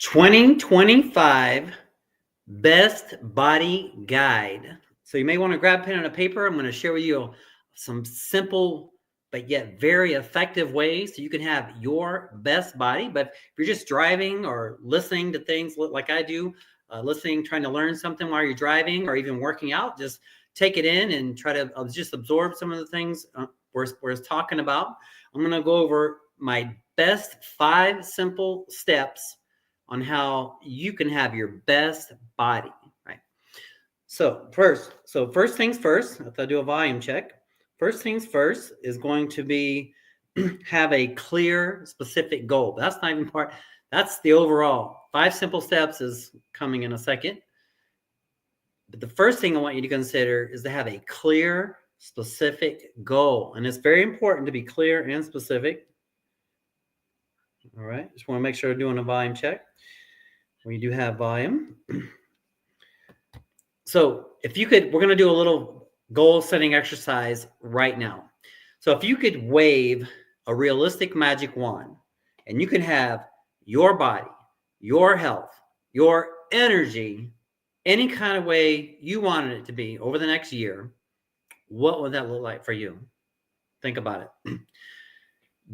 2025 Best Body Guide. So you may want to grab pen and a paper. I'm going to share with you some simple but yet very effective ways so you can have your best body. But if you're just driving or listening to things like I do, listening, trying to learn something while you're driving or even working out, just take it in and try to just absorb some of the things we're talking about. I'm going to go over my best 5 simple steps on how you can have your best body, right? So first things first, if I do a volume check, first things first is going to be have a clear, specific goal. That's not even part, that's the overall. 5 simple steps is coming in a second. But the first thing I want you to consider is to have a clear, specific goal. And it's very important to be clear and specific. All right, just want to make sure I'm doing a volume check. We do have volume. So if you could, we're going to do a little goal setting exercise right now. So if you could wave a realistic magic wand and you can have your body, your health, your energy, any kind of way you wanted it to be over the next year, what would that look like for you? Think about it.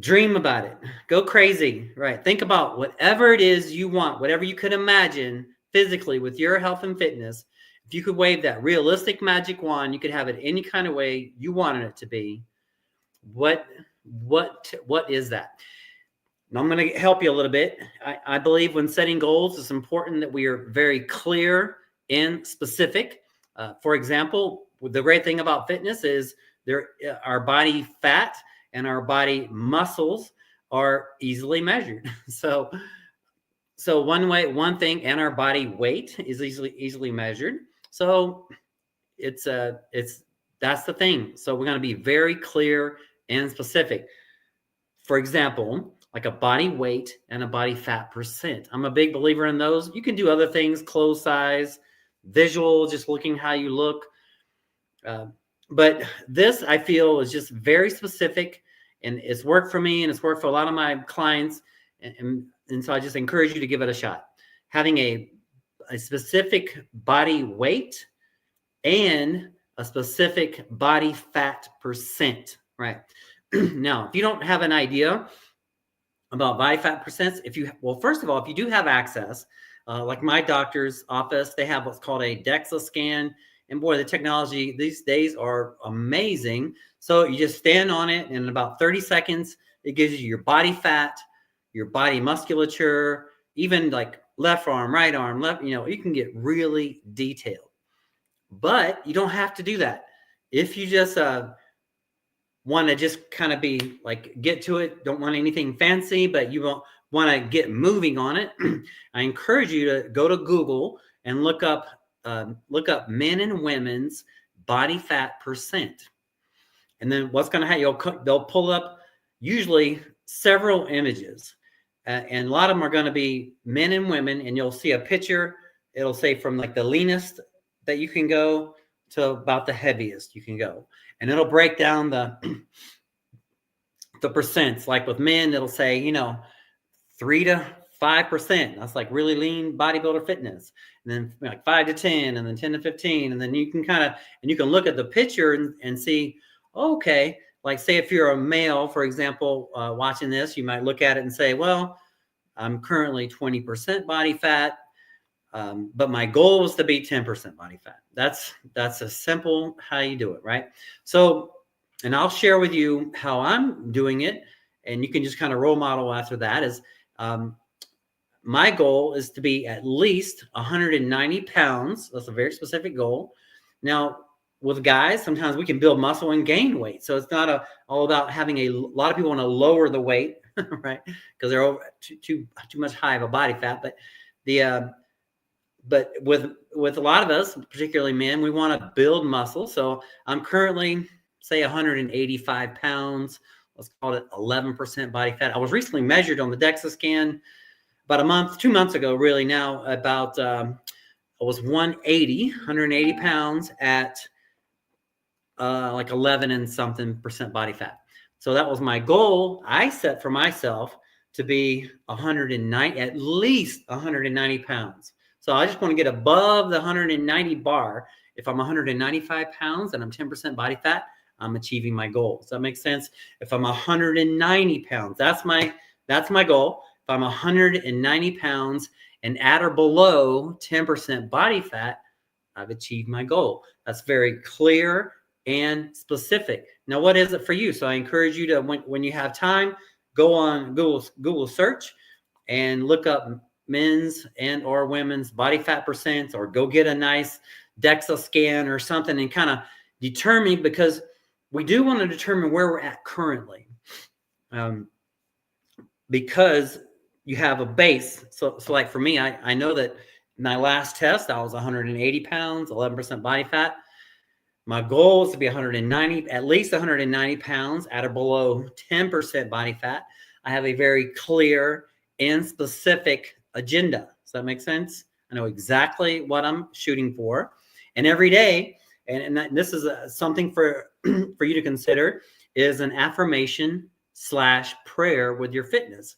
Dream about it. Go crazy, right? Think about whatever it is you want, whatever you could imagine physically with your health and fitness. If you could wave that realistic magic wand, you could have it any kind of way you wanted it to be. What is that? Now I'm going to help you a little bit. I believe when setting goals, it's important that we are very clear and specific. For example, the great thing about fitness is our body fat and our body muscles are easily measured. So one thing, and our body weight is easily measured. So that's the thing. So we're going to be very clear and specific. For example, like a body weight and a body fat percent. I'm a big believer in those. You can do other things, clothes size, visual, just looking how you look. But this, I feel, is just very specific, and it's worked for me, and it's worked for a lot of my clients. And so I just encourage you to give it a shot. Having a specific body weight and a specific body fat percent, right? Now, if you don't have an idea about body fat percents, first of all, if you do have access, like my doctor's office, they have what's called a DEXA scan. And boy, the technology these days are amazing. So you just stand on it, and in about 30 seconds, it gives you your body fat, your body musculature, even like left arm, right arm, left, you can get really detailed. But you don't have to do that. If you just want to just kind of be like, get to it, don't want anything fancy, but you want to get moving on it, I encourage you to go to Google and look up men and women's body fat percent. And then what's going to happen, they'll pull up usually several images. And a lot of them are going to be men and women, and you'll see a picture. It'll say from like the leanest that you can go to about the heaviest you can go. And it'll break down the percents. Like with men, it'll say, 3 to 5%. That's like really lean bodybuilder fitness. And then like 5 to 10, and then 10 to 15. And then you can you can look at the picture and see, okay, like say if you're a male, for example, watching this, you might look at it and say, well, I'm currently 20% body fat, but my goal was to be 10% body fat. That's a simple how you do it, right? So, and I'll share with you how I'm doing it, and you can just kind of role model after that. Is my goal is to be at least 190 pounds. That's a very specific goal. Now, with guys, sometimes we can build muscle and gain weight. So it's not all about having a lot of people want to lower the weight, right? Because they're over too much high of a body fat. But but with a lot of us, particularly men, we want to build muscle. So I'm currently, say, 185 pounds. Let's call it 11% body fat. I was recently measured on the DEXA scan about 2 months ago, really now, about I was 180 pounds at like 11 and something percent body fat. So that was my goal I set for myself to be 190, at least 190 pounds. So I just want to get above the 190 bar. If I'm 195 pounds and I'm 10% body fat, I'm achieving my goal. Does that make sense? If I'm 190 pounds, that's my goal. If I'm 190 pounds and at or below 10% body fat, I've achieved my goal. That's very clear and specific. Now, what is it for you? So I encourage you to, when you have time, go on Google search and look up men's and or women's body fat percents, or go get a nice DEXA scan or something and kind of determine, because we do want to determine where we're at currently, because you have a base. So like for me, I know that my last test, I was 180 pounds, 11% body fat. My goal is to be 190, at least 190 pounds at or below 10% body fat. I have a very clear and specific agenda. Does that make sense? I know exactly what I'm shooting for. And every day, and this is something for you to consider, is an affirmation / prayer with your fitness.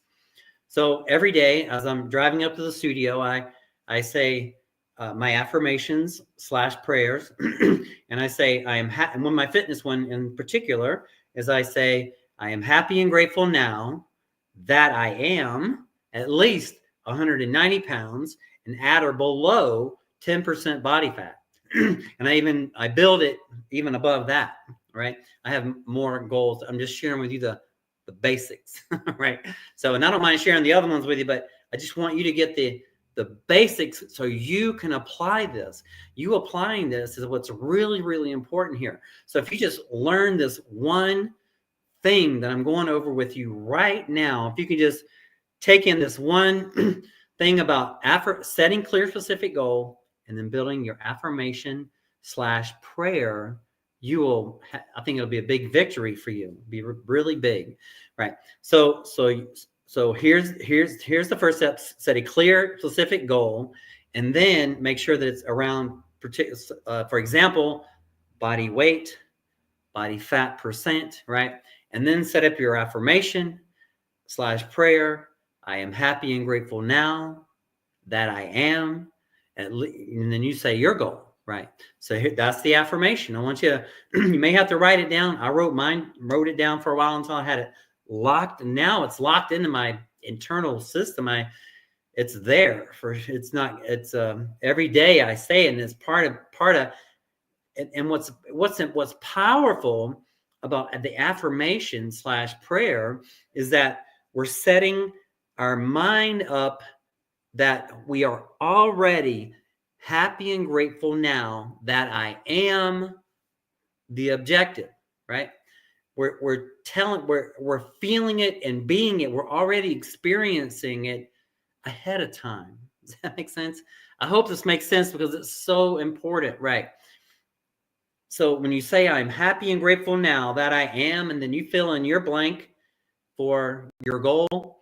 So every day as I'm driving up to the studio, I say my affirmations / prayers, and I say I am and when my fitness one in particular is, I say I am happy and grateful now that I am at least 190 pounds and at or below 10% body fat. And I build it even above that, right? I have more goals. I'm just sharing with you the basics, right? So, and I don't mind sharing the other ones with you, but I just want you to get the basics so you can apply this. You applying this is what's really, really important here. So if you just learn this one thing that I'm going over with you right now, if you can just take in this one thing about setting clear, specific goal, and then building your affirmation / prayer, you will, I think it'll be a big victory for you. It'll be really big, right? So here's the first step: set a clear, specific goal, and then make sure that it's around, for example, body weight, body fat percent, right? And then set up your affirmation / prayer. I am happy and grateful now that I am, and then you say your goal. Right. So that's the affirmation. I want you you may have to write it down. I wrote it down for a while until I had it locked. And now it's locked into my internal system. It's there it's every day I say it, and it's part of, and what's powerful about the affirmation / prayer is that we're setting our mind up that we are already happy and grateful now that I am the objective, right? We're feeling it and being it. We're already experiencing it ahead of time. Does that make sense? I hope this makes sense, because it's so important, right? So when you say I'm happy and grateful now that I am, and then you fill in your blank for your goal,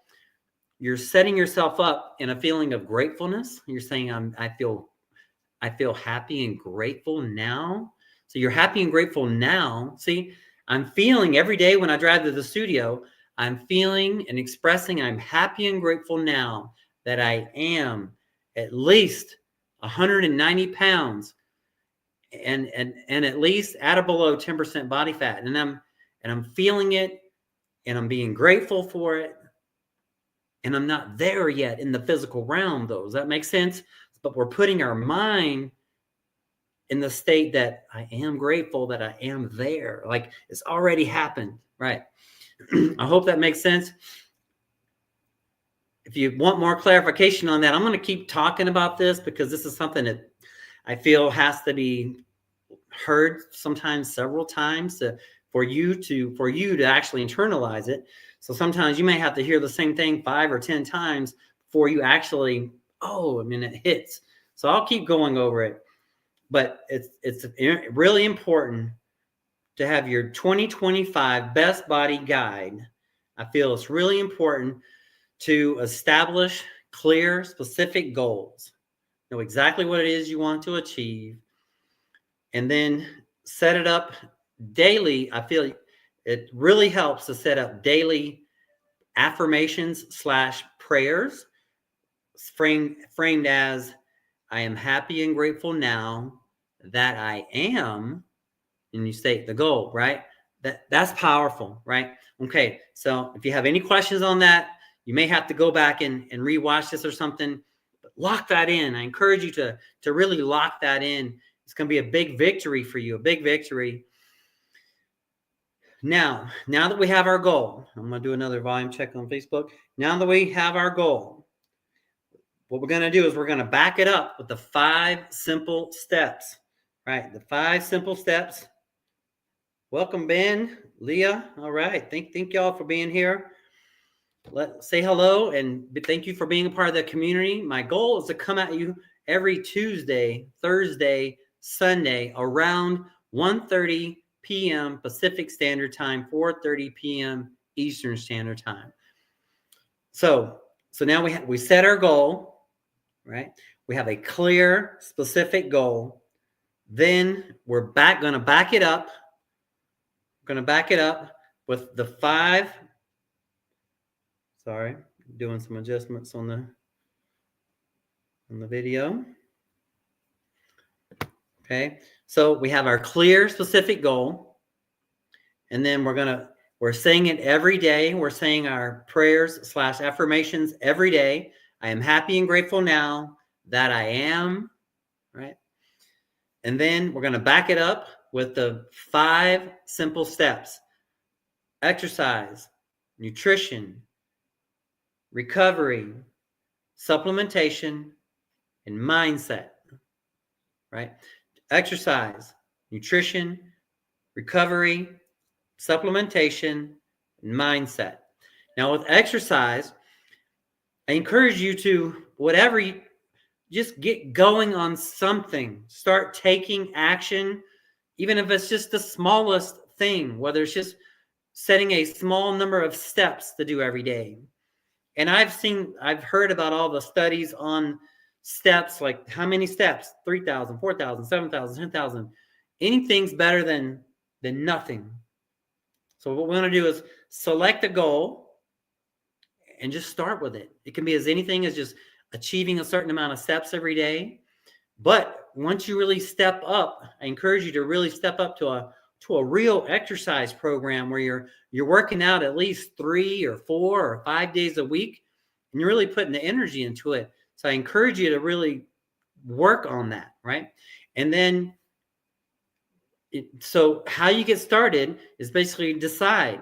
you're setting yourself up in a feeling of gratefulness. You're saying I feel happy and grateful now. So you're happy and grateful now. See, I'm feeling every day when I drive to the studio, I'm feeling and expressing I'm happy and grateful now that I am at least 190 pounds and at least at or below 10% body fat. And I'm feeling it, and I'm being grateful for it. And I'm not there yet in the physical realm, though. Does that make sense? But we're putting our mind in the state that I am grateful that I am there. Like it's already happened, right? I hope that makes sense. If you want more clarification on that, I'm going to keep talking about this, because this is something that I feel has to be heard sometimes several times for you to actually internalize it. So sometimes you may have to hear the same thing 5 or 10 times before you actually, it hits. So I'll keep going over it. But it's really important to have your 2025 Best Body Guide. I feel it's really important to establish clear, specific goals. Know exactly what it is you want to achieve, and then set it up daily. I feel it really helps to set up daily affirmations/prayers, framed as I am happy and grateful now that I am, and you state the goal, right? That's powerful, right? Okay, so if you have any questions on that, you may have to go back and rewatch this or something. But lock that in. I encourage you to really lock that in. It's going to be a big victory for you, a big victory. Now that we have our goal, I'm going to do another volume check on Facebook. Now that we have our goal, what we're going to do is we're going to back it up with the 5 simple steps, right? The 5 simple steps. Welcome, Ben, Leah. All right. Thank y'all for being here. Say hello and thank you for being a part of the community. My goal is to come at you every Tuesday, Thursday, Sunday around 1:30 p.m. Pacific Standard Time, 4:30 p.m. Eastern Standard Time. So now we set our goal, right? We have a clear, specific goal. Then we're going to back it up. Going to back it up with the 5. Sorry, doing some adjustments on the video. Okay, so we have our clear, specific goal, and then we're saying it every day. We're saying our prayers/affirmations every day. I am happy and grateful now that I am, right? And then we're going to back it up with the 5 simple steps: exercise, nutrition, recovery, supplementation, and mindset, right? Exercise, nutrition, recovery, supplementation, and mindset. Now with exercise, I encourage you to, just get going on something. Start taking action, even if it's just the smallest thing, whether it's just setting a small number of steps to do every day. And I've heard about all the studies on steps, like how many steps, 3,000, 4,000, 7,000, 10,000. Anything's better than nothing. So what we're going to do is select a goal and just start with it. It can be anything as just achieving a certain amount of steps every day. But once you really step up, I encourage you to really step up to a real exercise program where you're working out at least 3 or 4 or 5 days a week, and you're really putting the energy into it. So I encourage you to really work on that, right? And then, so how you get started is basically decide,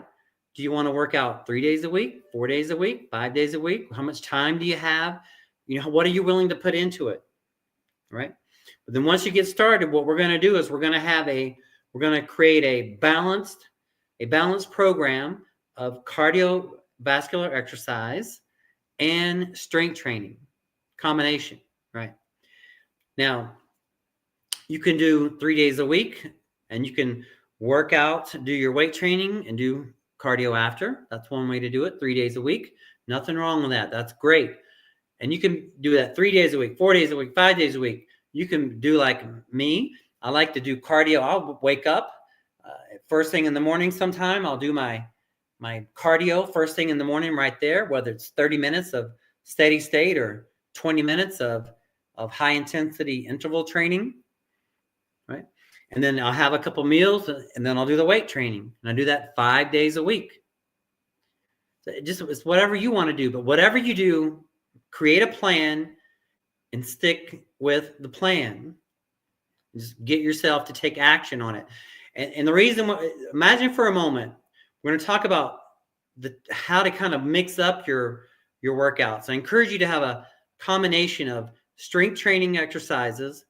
do you want to work out 3 days a week, 4 days a week, 5 days a week? How much time do you have? What are you willing to put into it, right? But then once you get started, what we're going to do is we're going to create a balanced program of cardiovascular exercise and strength training combination, right? Now, you can do 3 days a week, and you can work out, do your weight training, and do cardio after. That's one way to do it, 3 days a week. Nothing wrong with that. That's great. And you can do that 3 days a week, 4 days a week, 5 days a week. You can do like me. I like to do cardio. I'll wake up first thing in the morning sometime. I'll do my cardio first thing in the morning right there, whether it's 30 minutes of steady state or 20 minutes of high intensity interval training, right? And then I'll have a couple meals, and then I'll do the weight training. And I do that 5 days a week. So it's whatever you want to do. But whatever you do, create a plan and stick with the plan. Just get yourself to take action on it. And the reason, imagine for a moment, we're going to talk about how to kind of mix up your workouts. I encourage you to have a combination of strength training exercises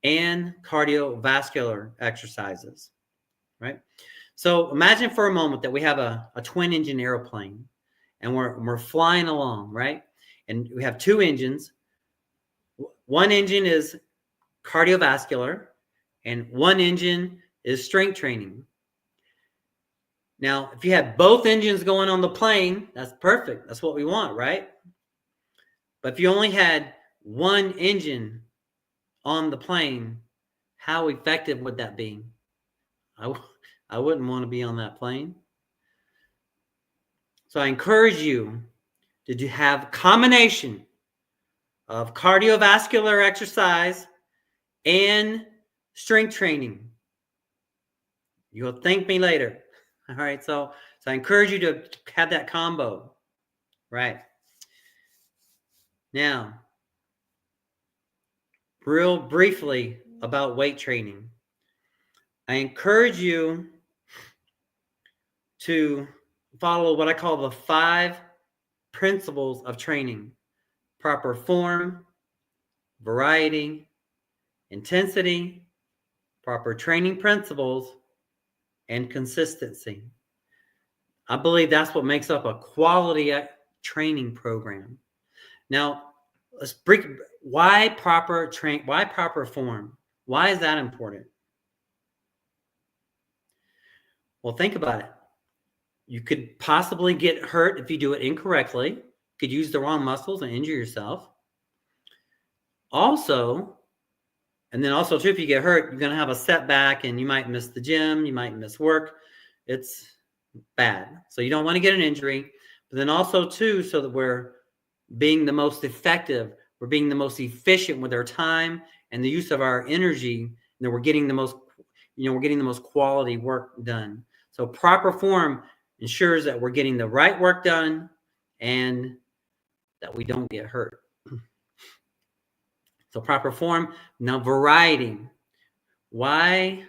and cardiovascular exercises, right? So imagine for a moment that we have a twin engine airplane, and we're flying along, right? And we have 2 engines. One engine is cardiovascular, and one engine is strength training. Now, if you have both engines going on the plane, that's perfect. That's what we want, right? But if you only had one engine on the plane, how effective would that be? I wouldn't want to be on that plane. So I encourage you to have a combination of cardiovascular exercise and strength training. You'll thank me later. All right. So I encourage you to have that combo. Right. Now, real briefly about weight training. I encourage you to follow what I call the 5 principles of training: proper form, variety, intensity, proper training principles, and consistency. I believe that's what makes up a quality training program. Now, let's break. Why proper form? Why is that important? Well, think about it. You could possibly get hurt if you do it incorrectly. You could use the wrong muscles and injure yourself. Also, and then also too, if you get hurt, you're going to have a setback and you might miss the gym. You might miss work. It's bad. So you don't want to get an injury. But then also too, so that we're being the most effective, we're being the most efficient with our time and the use of our energy, and that we're getting the most, we're getting the most quality work done. So proper form ensures that we're getting the right work done and that we don't get hurt. So proper form. Now, variety. Why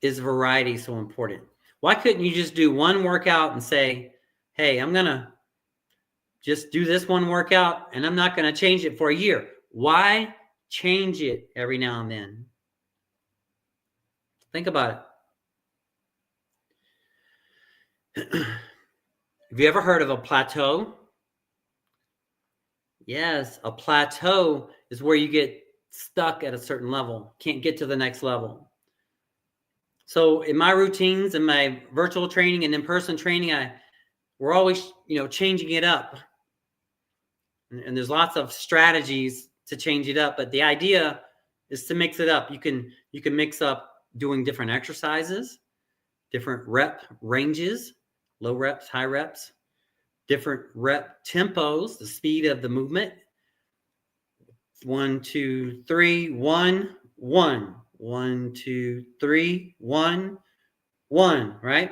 is variety so important? Why couldn't you just do one workout and say, hey, I'm going to just do this one workout and I'm not going to change it for a year? Why change it every now and then? Think about it. Have you ever heard of a plateau? Yes, a plateau is where you get stuck at a certain level, can't get to the next level. So in my routines, in my virtual training and in-person training, we're always, changing it up. And there's lots of strategies to change it up, but the idea is to mix it up. You can mix up doing different exercises, different rep ranges, low reps, high reps, different rep tempos, the speed of the movement. 1, 2, 3, 1, 1. 1, 2, 3, 1, 1, right?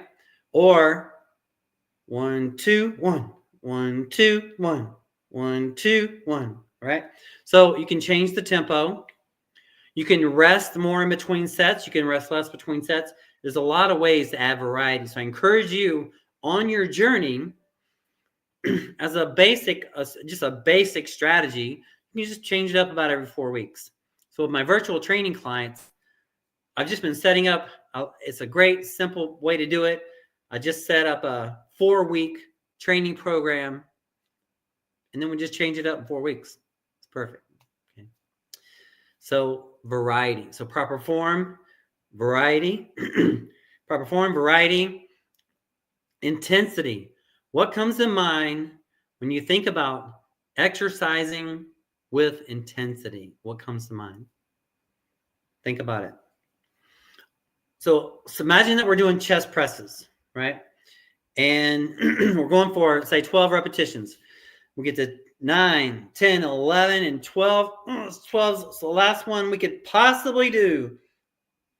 Or 1, 2, 1, 1, 2, 1, 1, 2, 1, right? So you can change the tempo. You can rest more in between sets. You can rest less between sets. There's a lot of ways to add variety. So I encourage you on your journey, as just a basic strategy, you just change it up about every 4 weeks. So with my virtual training clients, I've just been setting up, it's a great, simple way to do it. I just set up a 4-week training program, and then we just change it up in 4 weeks. It's perfect. Okay. So variety. So proper form, variety, proper form, variety, intensity. What comes to mind when you think about exercising with intensity? What comes to mind? Think about it. So imagine that we're doing chest presses, right? And we're going for, say, 12 repetitions. We get to 9, 10, 11, and 12. 12 is the last one we could possibly do.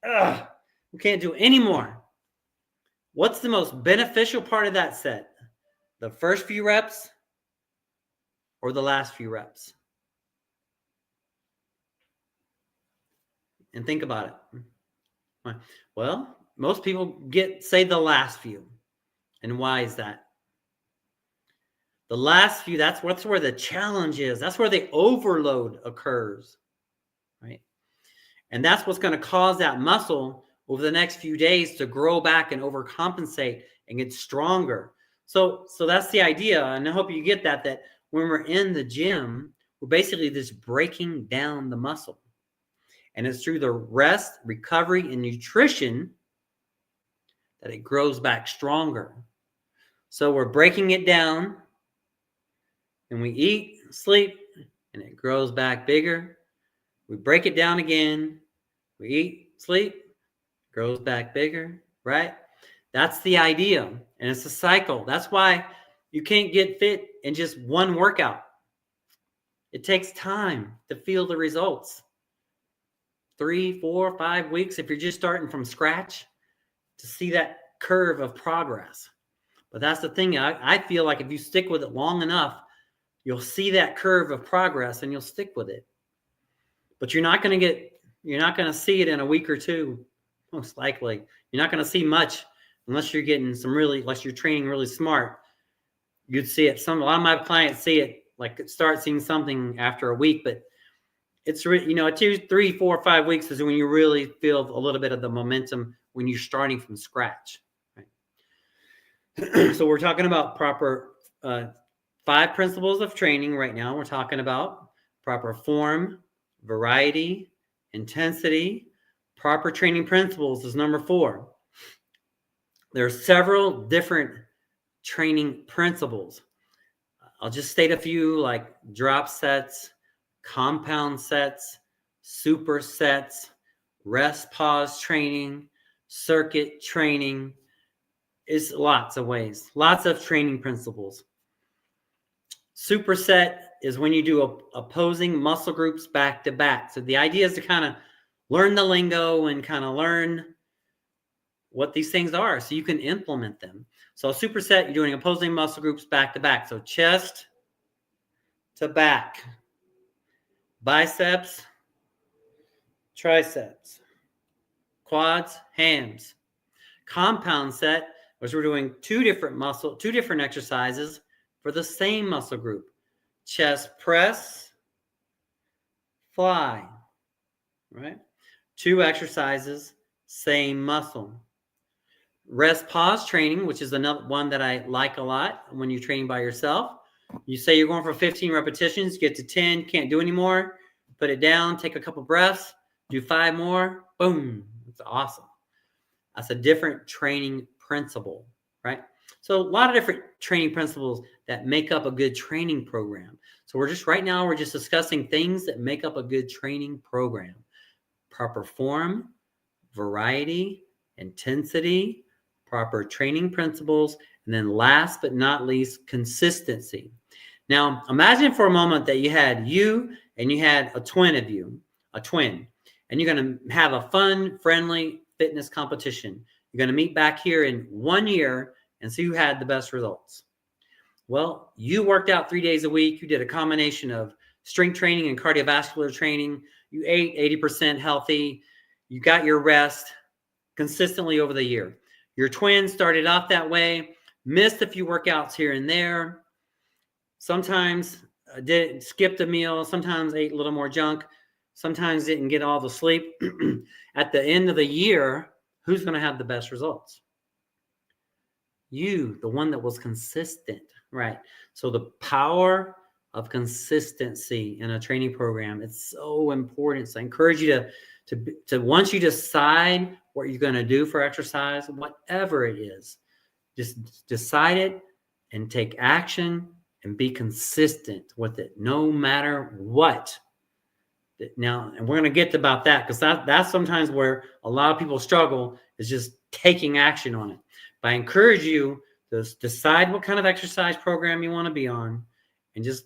We can't do any more. What's the most beneficial part of that set? The first few reps or the last few reps? And think about it. Well, most people say the last few. And why is that? The last few, that's where the challenge is. That's where the overload occurs, right? And that's what's going to cause that muscle over the next few days to grow back and overcompensate and get stronger. So that's the idea. And I hope you get that when we're in the gym, we're basically just breaking down the muscle. And it's through the rest, recovery, and nutrition that it grows back stronger. So we're breaking it down, and we eat, sleep, and it grows back bigger. We break it down again. We eat, sleep, grows back bigger, right? That's the idea. And it's a cycle. That's why you can't get fit in just one workout. It takes time to feel the results. 3, 4, 5 weeks if you're just starting from scratch to see that curve of progress. But that's the thing. I feel like if you stick with it long enough, you'll see that curve of progress and you'll stick with it. But you're not going to see it in a week or two, most likely. You're not going to see much unless you're unless you're training really smart. You'd see it. A lot of my clients see it, like start seeing something after a week, but it's 2, 3, 4, 5 weeks is when you really feel a little bit of the momentum when you're starting from scratch. Right? So we're talking about proper 5 principles of training right now. We're talking about proper form, variety, intensity. Proper training principles is number 4. There are several different training principles. I'll just state a few, like drop sets, compound sets, supersets, rest pause training, circuit training. Is lots of ways, lots of training principles. Superset is when you do opposing muscle groups back to back. So the idea is to kind of learn the lingo and kind of learn what these things are so you can implement them. So a superset, you're doing opposing muscle groups back to back. So chest to back, biceps, triceps, quads, hams. Compound set, which we're doing two different exercises for the same muscle group. Chest press, fly, right? 2 exercises, same muscle. Rest pause training, which is another one that I like a lot when you're training by yourself. You say you're going for 15 repetitions, get to 10, can't do anymore, put it down, take a couple breaths, do 5 more, boom. It's awesome. That's a different training principle, right? So a lot of different training principles that make up a good training program. So we're just discussing things that make up a good training program. Proper form, variety, intensity, proper training principles, and then last but not least, consistency. Now, imagine for a moment that you had a twin of you, and you're going to have a fun, friendly fitness competition. You're going to meet back here in 1 year and see who had the best results. Well, you worked out 3 days a week. You did a combination of strength training and cardiovascular training. You ate 80% healthy. You got your rest consistently over the year. Your twin started off that way, missed a few workouts here and there. Sometimes skipped a meal. Sometimes ate a little more junk. Sometimes didn't get all the sleep. At the end of the year, who's going to have the best results? You, the one that was consistent, right? So the power of consistency in a training program, it's so important. So I encourage you to once you decide what you're going to do for exercise, whatever it is, just decide it and take action and be consistent with it, no matter what. Now, and we're going to get about that because that's sometimes where a lot of people struggle, is just taking action on it. But I encourage you to decide what kind of exercise program you want to be on and just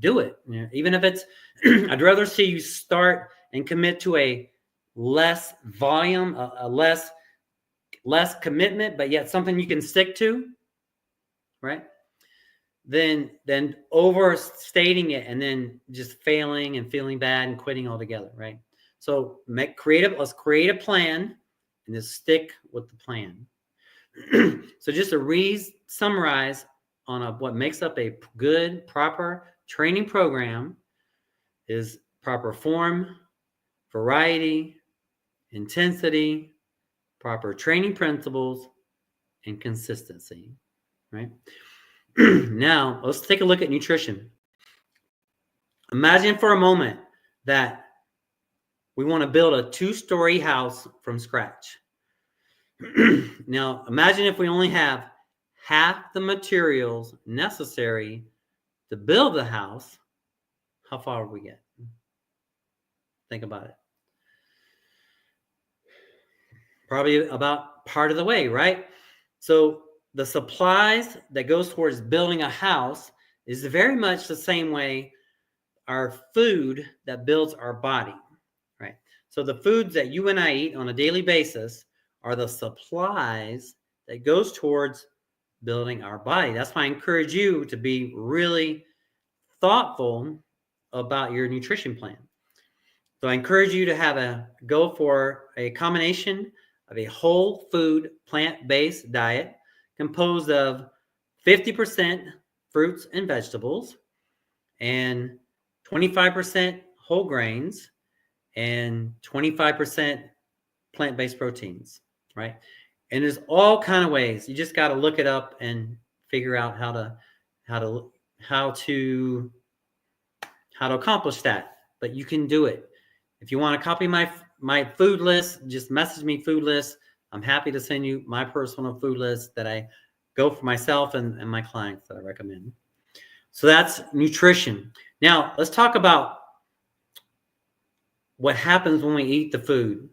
do it. You know, even if it's, I'd rather see you start and commit to a less volume, a less commitment, but yet something you can stick to, right? Than overstating it and then just failing and feeling bad and quitting altogether, right? So let's create a plan and just stick with the plan. So just to summarize on what makes up a good, proper training program is proper form, variety, intensity, proper training principles, and consistency, right? Now, let's take a look at nutrition. Imagine for a moment that we want to build a 2-story house from scratch. Now, imagine if we only have half the materials necessary to build the house. How far would we get? Think about it. probably about part of the way, right? So the supplies that goes towards building a house is very much the same way our food that builds our body, right? So the foods that you and I eat on a daily basis are the supplies that goes towards building our body. That's why I encourage you to be really thoughtful about your nutrition plan. So I encourage you to go for a combination of a whole food plant-based diet composed of 50% fruits and vegetables and 25% whole grains and 25% plant-based proteins, right? And there's all kind of ways. You just got to look it up and figure out how to accomplish that. But you can do it. If you want to copy my food list, just message me food list. I'm happy to send you my personal food list that I go for myself and my clients that I recommend. So that's nutrition. Now, let's talk about what happens when we eat the food.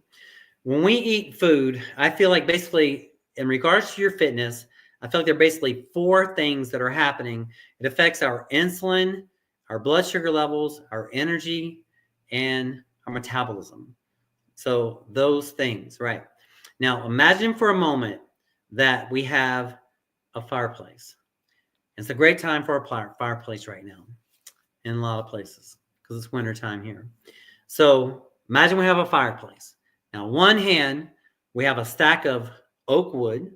When we eat food, I feel like basically in regards to your fitness, I feel like there are basically 4 things that are happening. It affects our insulin, our blood sugar levels, our energy, and our metabolism. So those things, right? Now, imagine for a moment that we have a fireplace. It's a great time for a fireplace right now in a lot of places because it's winter time here. So imagine we have a fireplace. Now, on one hand, we have a stack of oak wood.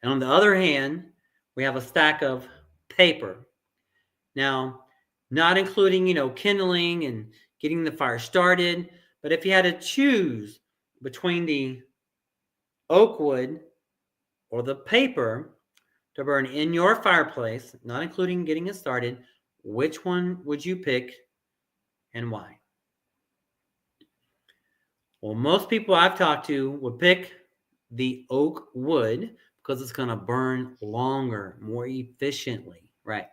And on the other hand, we have a stack of paper. Now, not including, kindling and getting the fire started. But if you had to choose between the oak wood or the paper to burn in your fireplace, not including getting it started, which one would you pick and why? Well, most people I've talked to would pick the oak wood because it's going to burn longer, more efficiently, right?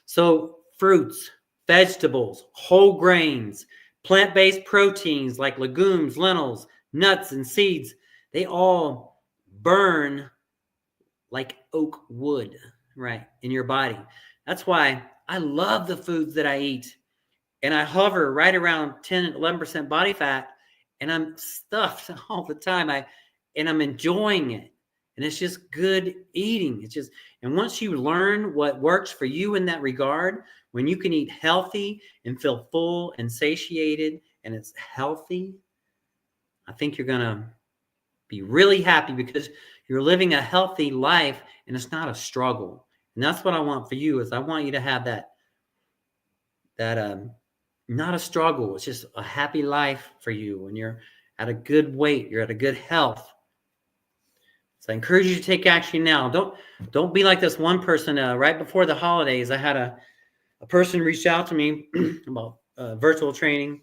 So fruits, vegetables, whole grains, plant-based proteins like legumes, lentils, nuts, and seeds, they all burn like oak wood, right, in your body. That's why I love the foods that I eat. And I hover right around 10, 11% body fat, and I'm stuffed all the time. And I'm enjoying it. And it's just good eating. And once you learn what works for you in that regard, when you can eat healthy and feel full and satiated and it's healthy, I think you're going to be really happy because you're living a healthy life and it's not a struggle. And that's what I want for you is I want you to have that not a struggle. It's just a happy life for you when you're at a good weight, you're at a good health. So I encourage you to take action now. Don't be like this one person. Right before the holidays, I had a person reach out to me about virtual training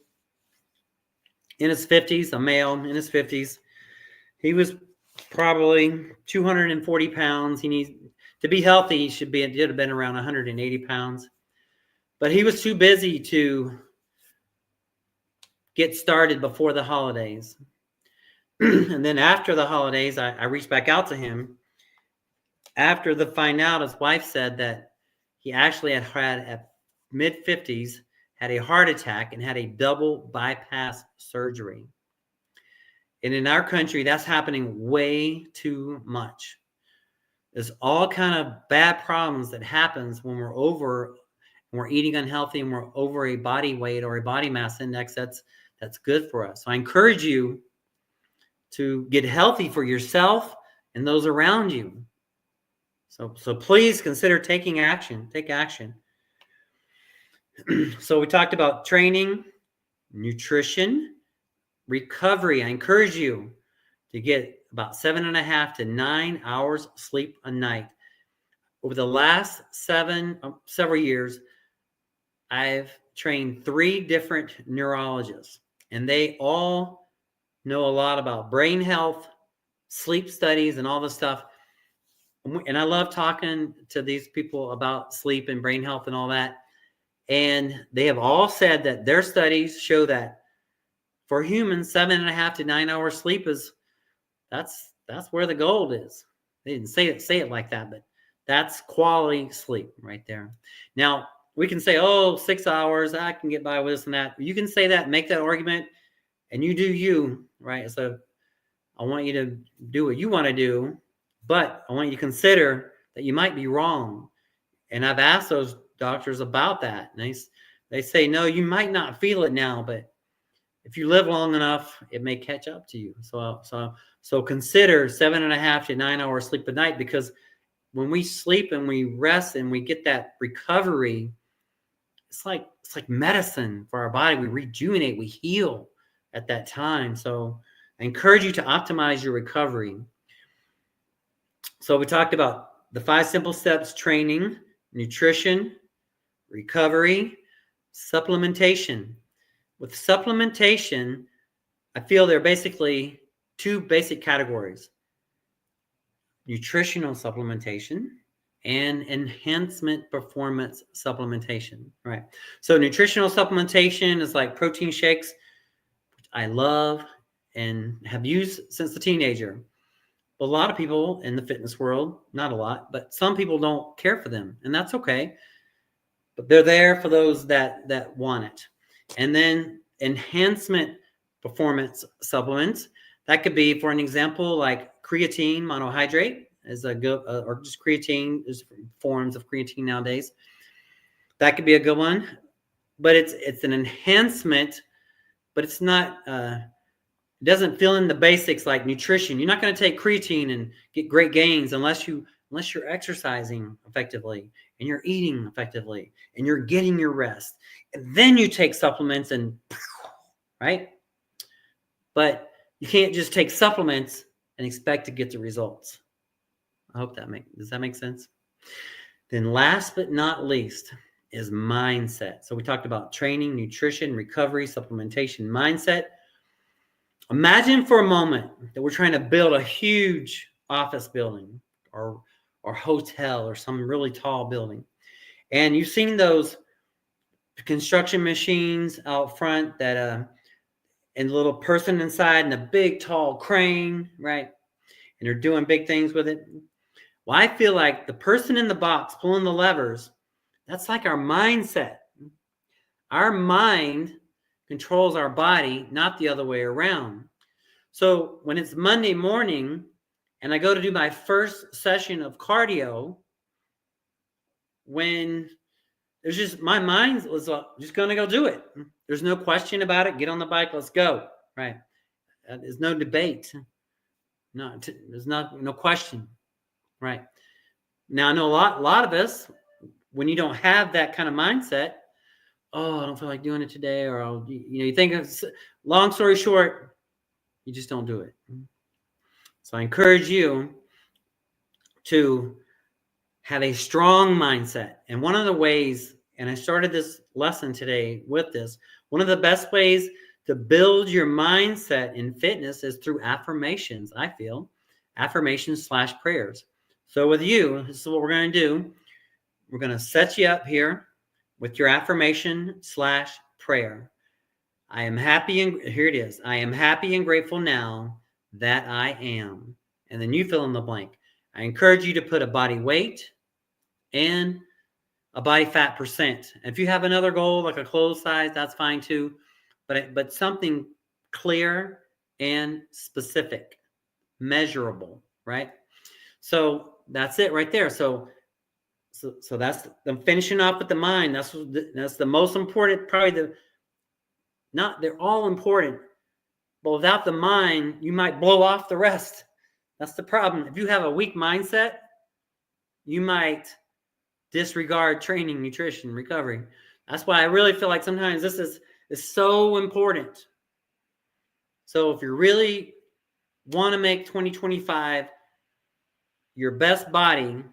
in his 50s, a male in his 50s. He was probably 240 pounds. He needs to be healthy. He should have been around 180 pounds. But he was too busy to get started before the holidays. And then after the holidays, I reached back out to him. After the find out, his wife said that he actually had at mid-50s, had a heart attack and had a double bypass surgery. And in our country, that's happening way too much. There's all kind of bad problems that happens when we're eating unhealthy and we're over a body weight or a body mass index that's good for us. So I encourage you to get healthy for yourself and those around you. So please consider taking action. Take action. So we talked about training, nutrition, recovery. I encourage you to get about 7.5 to 9 hours sleep a night. Over the last several years, I've trained 3 different neurologists, and they all know a lot about brain health, sleep studies, and all this stuff. And I love talking to these people about sleep and brain health and all that. And they have all said that their studies show that for humans, 7.5 to 9 hours sleep That's where the gold is. They didn't say it like that, but that's quality sleep right there. Now, we can say, oh, 6 hours, I can get by with this and that. You can say that, make that argument, and you do you, right? So I want you to do what you want to do, but I want you to consider that you might be wrong. And I've asked those doctors about that. And they say, no, you might not feel it now, but if you live long enough, it may catch up to you. So consider 7.5 to 9 hours sleep a night, because when we sleep and we rest and we get that recovery, it's like medicine for our body. We rejuvenate, we heal at that time. So I encourage you to optimize your recovery. So we talked about the 5 simple steps: training, nutrition, recovery, supplementation. With supplementation, I feel there are basically 2 basic categories: nutritional supplementation and enhancement performance supplementation, right? So nutritional supplementation is like protein shakes, which I love and have used since a teenager. But a lot of people in the fitness world, not a lot, but some people don't care for them, and that's okay. But they're there for those that want it. And then enhancement performance supplements, that could be, for an example, like creatine monohydrate is a good, or just creatine. There's forms of creatine nowadays. That could be a good one, but it's an enhancement, but it's not. It doesn't fill in the basics like nutrition. You're not going to take creatine and get great gains unless you're exercising effectively and you're eating effectively and you're getting your rest. And then you take supplements and right? But you can't just take supplements and expect to get the results. I hope does that make sense? Then last but not least is mindset. So we talked about training, nutrition, recovery, supplementation, mindset. Imagine for a moment that we're trying to build a huge office building or hotel or some really tall building. And you've seen those construction machines out front that and the little person inside and a big tall crane, right? And they're doing big things with it. Well, I feel like the person in the box pulling the levers, that's like our mindset. Our mind controls our body, not the other way around. So when it's Monday morning and I go to do my first session of cardio, when there's just, my mind was just going to go do it. There's no question about it. Get on the bike. Let's go. Right. There's no debate. No, there's no question. Right. Now, I know a lot of us, when you don't have that kind of mindset, oh, I don't feel like doing it today, or you think it's, long story short, you just don't do it. So I encourage you to have a strong mindset. And one of the ways, and I started this lesson today with this, one of the best ways to build your mindset in fitness is through affirmations, I feel. Affirmations / prayers. So with you, this is what we're going to do. We're going to set you up here with your affirmation / prayer. I am happy, and here it is. I am happy and grateful now that I am. And then you fill in the blank. I encourage you to put a body weight and a body fat percent. And if you have another goal, like a clothes size, that's fine too. But something clear and specific, measurable, right? So that's it right there. So that's the finishing off with the mind. That's the most important, probably they're all important, but without the mind, you might blow off the rest. That's the problem. If you have a weak mindset, you might disregard training, nutrition, recovery. That's why I really feel like sometimes this is so important. So if you really want to make 2025 your best body,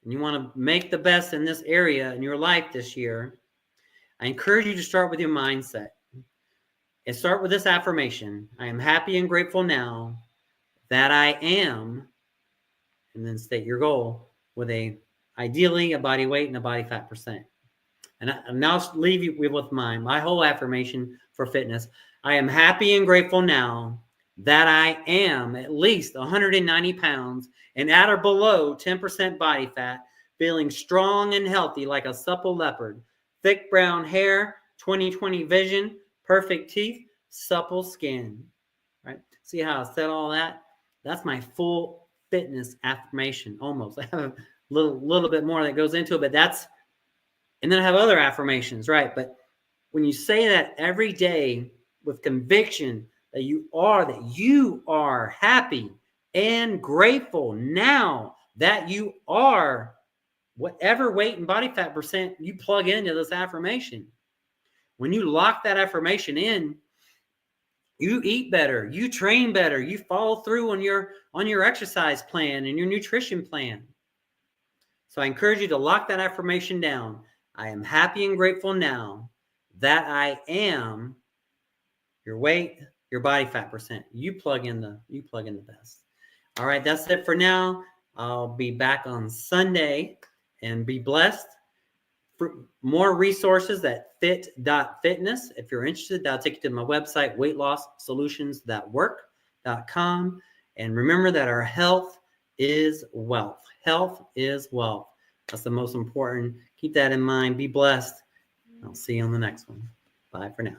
and you want to make the best in this area in your life this year, I encourage you to start with your mindset. And start with this affirmation. I am happy and grateful now that I am, and then state your goal with ideally a body weight and a body fat percent. And I'll now leave you with my whole affirmation for fitness. I am happy and grateful now that I am at least 190 pounds and at or below 10% body fat, feeling strong and healthy like a supple leopard, thick brown hair, 20/20 vision, perfect teeth, supple skin. Right? See how I said all that? That's my full fitness affirmation almost. I have a little bit more that goes into it, but that's, and then I have other affirmations, right? But when you say that every day with conviction that you are happy and grateful now that you are whatever weight and body fat percent you plug into this affirmation. When you lock that affirmation in, you eat better, you train better, you follow through on your exercise plan and your nutrition plan. So I encourage you to lock that affirmation down. I am happy and grateful now that I am your weight, your body fat percent. You plug in the best. All right, that's it for now. I'll be back on Sunday, and be blessed. For more resources at fit.fitness. If you're interested, that'll take you to my website, weightlosssolutions.work.com. And remember that our health is wealth. Health is wealth. That's the most important. Keep that in mind. Be blessed. I'll see you on the next one. Bye for now.